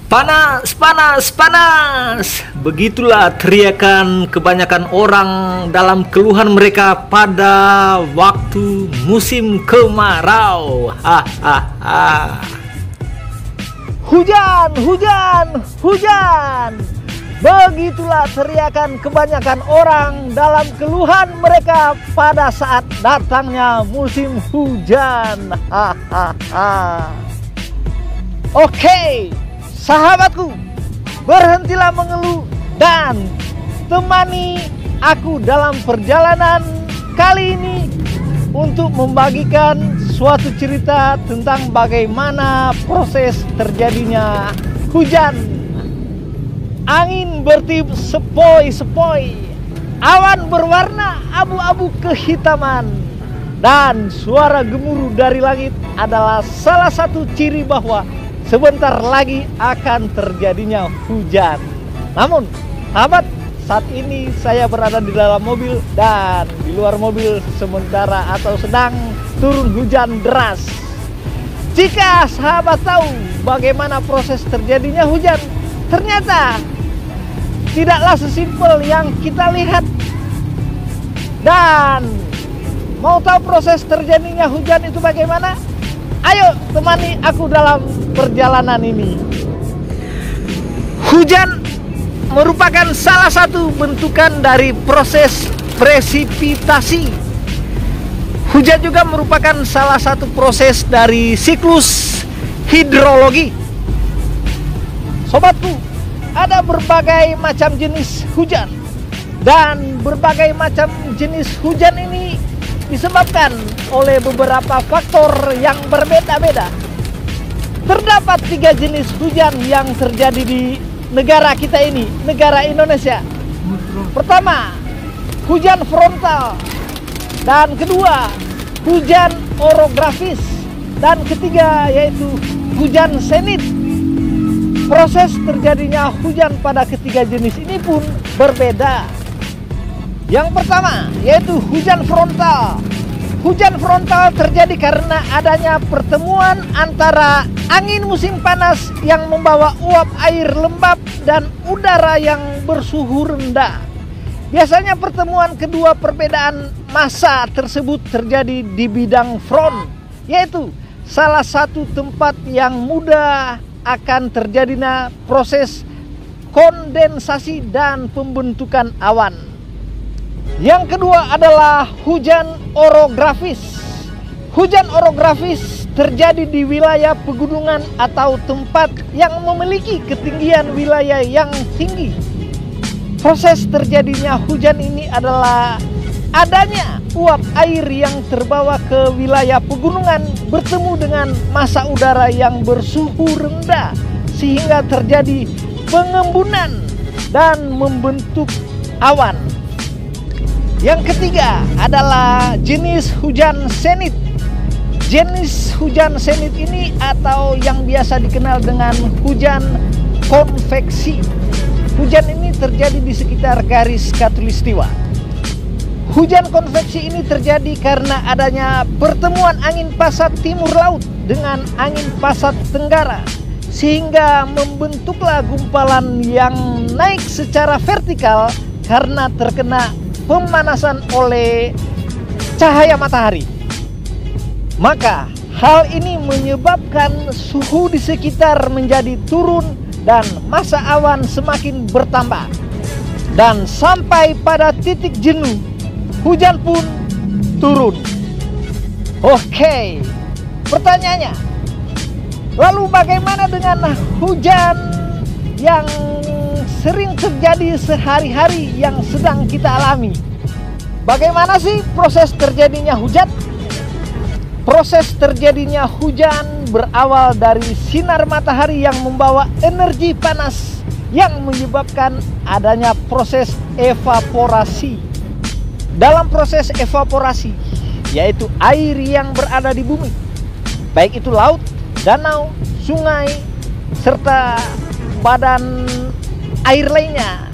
Panas, panas, panas. Begitulah teriakan kebanyakan orang dalam keluhan mereka pada waktu musim kemarau. Hahaha. Hujan, hujan, hujan. Begitulah teriakan kebanyakan orang dalam keluhan mereka pada saat datangnya musim hujan. Hahaha. Oke, sahabatku, berhentilah mengeluh dan temani aku dalam perjalanan kali ini untuk membagikan suatu cerita tentang bagaimana proses terjadinya hujan. Angin bertiup sepoi-sepoi, awan berwarna abu-abu kehitaman, dan suara gemuruh dari langit adalah salah satu ciri bahwa sebentar lagi akan terjadinya hujan. Namun, sahabat, saat ini saya berada di dalam mobil dan di luar mobil sementara atau sedang turun hujan deras. Jika sahabat tahu bagaimana proses terjadinya hujan, ternyata tidaklah sesimpel yang kita lihat. Dan mau tahu proses terjadinya hujan itu bagaimana? Ayo temani aku dalam perjalanan ini. Hujan merupakan salah satu bentukan dari proses presipitasi. Hujan juga merupakan salah satu proses dari siklus hidrologi. Sobatku, ada berbagai macam jenis hujan, dan berbagai macam jenis hujan ini disebabkan oleh beberapa faktor yang berbeda-beda. Terdapat 3 jenis hujan yang terjadi di negara kita ini, negara Indonesia. Pertama, hujan frontal, dan kedua, hujan orografis, dan ketiga yaitu hujan senit. Proses terjadinya hujan pada ketiga jenis ini pun berbeda. Yang pertama yaitu hujan frontal. Hujan frontal terjadi karena adanya pertemuan antara angin musim panas yang membawa uap air lembab dan udara yang bersuhu rendah. Biasanya pertemuan kedua perbedaan massa tersebut terjadi di bidang front, yaitu salah satu tempat yang mudah akan terjadinya proses kondensasi dan pembentukan awan. Yang kedua adalah hujan orografis. Hujan orografis terjadi di wilayah pegunungan atau tempat yang memiliki ketinggian wilayah yang tinggi. Proses terjadinya hujan ini adalah adanya uap air yang terbawa ke wilayah pegunungan bertemu dengan massa udara yang bersuhu rendah sehingga terjadi pengembunan dan membentuk awan. Yang ketiga adalah jenis hujan senit. Jenis hujan senit ini atau yang biasa dikenal dengan hujan konveksi. Hujan ini terjadi di sekitar garis khatulistiwa. Hujan konveksi ini terjadi karena adanya pertemuan angin pasat timur laut dengan angin pasat tenggara, sehingga membentuklah gumpalan yang naik secara vertikal karena terkena pemanasan oleh cahaya matahari. Maka hal ini menyebabkan suhu di sekitar menjadi turun dan massa awan semakin bertambah. Dan sampai pada titik jenuh, hujan pun turun. Oke, pertanyaannya, lalu bagaimana dengan hujan yang sering terjadi sehari-hari yang sedang kita alami? Bagaimana sih proses terjadinya hujan? Proses terjadinya hujan berawal dari sinar matahari yang membawa energi panas yang menyebabkan adanya proses evaporasi. Dalam proses evaporasi, yaitu air yang berada di bumi, baik itu laut, danau, sungai, serta badan air lainnya,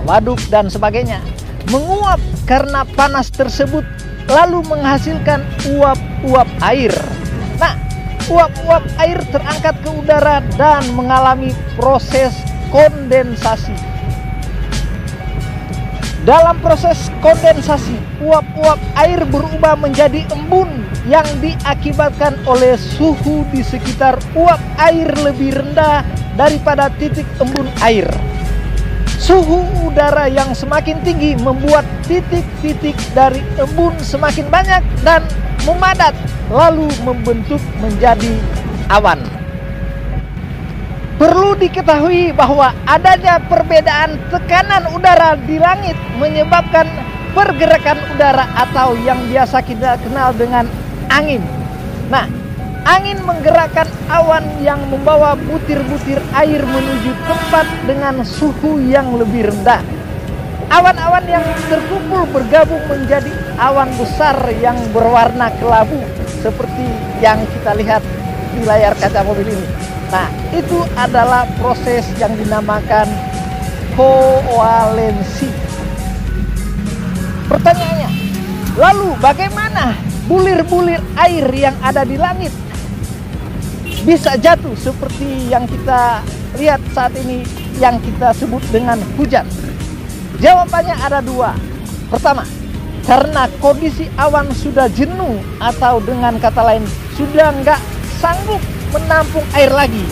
waduk dan sebagainya, menguap karena panas tersebut lalu menghasilkan uap-uap air. Nah, uap-uap air terangkat ke udara dan mengalami proses kondensasi. Dalam proses kondensasi, uap-uap air berubah menjadi embun yang diakibatkan oleh suhu di sekitar uap air lebih rendah daripada titik embun air. Suhu udara yang semakin tinggi membuat titik-titik dari embun semakin banyak dan memadat, lalu membentuk menjadi awan. Perlu diketahui bahwa adanya perbedaan tekanan udara di langit menyebabkan pergerakan udara atau yang biasa kita kenal dengan angin. Nah, angin menggerakkan awan yang membawa butir-butir air menuju tempat dengan suhu yang lebih rendah. Awan-awan yang terkumpul bergabung menjadi awan besar yang berwarna kelabu seperti yang kita lihat di layar kaca mobil ini. Nah, itu adalah proses yang dinamakan koalensi. Pertanyaannya, lalu bagaimana bulir-bulir air yang ada di langit bisa jatuh seperti yang kita lihat saat ini yang kita sebut dengan hujan? Jawabannya ada dua. Pertama, karena kondisi awan sudah jenuh atau dengan kata lain sudah nggak sanggup menampung air lagi.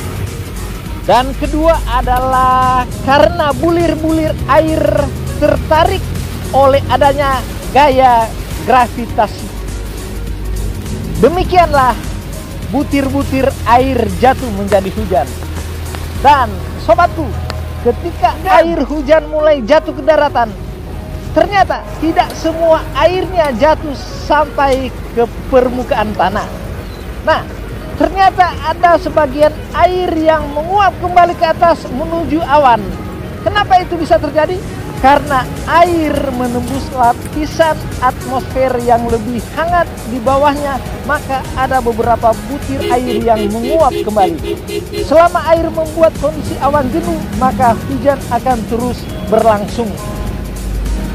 Dan kedua adalah karena bulir-bulir air tertarik oleh adanya gaya gravitasi. Demikianlah butir-butir air jatuh menjadi hujan. Dan sobatku, ketika air hujan mulai jatuh ke daratan, ternyata tidak semua airnya jatuh sampai ke permukaan tanah. Nah, ternyata ada sebagian air yang menguap kembali ke atas menuju awan. Kenapa itu bisa terjadi? Karena air menembus lapisan atmosfer yang lebih hangat di bawahnya, maka ada beberapa butir air yang menguap kembali. Selama air membuat kondisi awan jenuh, maka hujan akan terus berlangsung.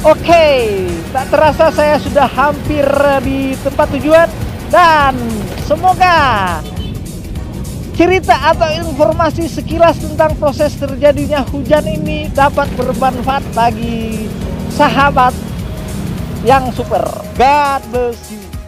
Oke, tak terasa saya sudah hampir di tempat tujuan. Dan semoga cerita atau informasi sekilas tentang proses terjadinya hujan ini dapat bermanfaat bagi sahabat yang super. God bless you.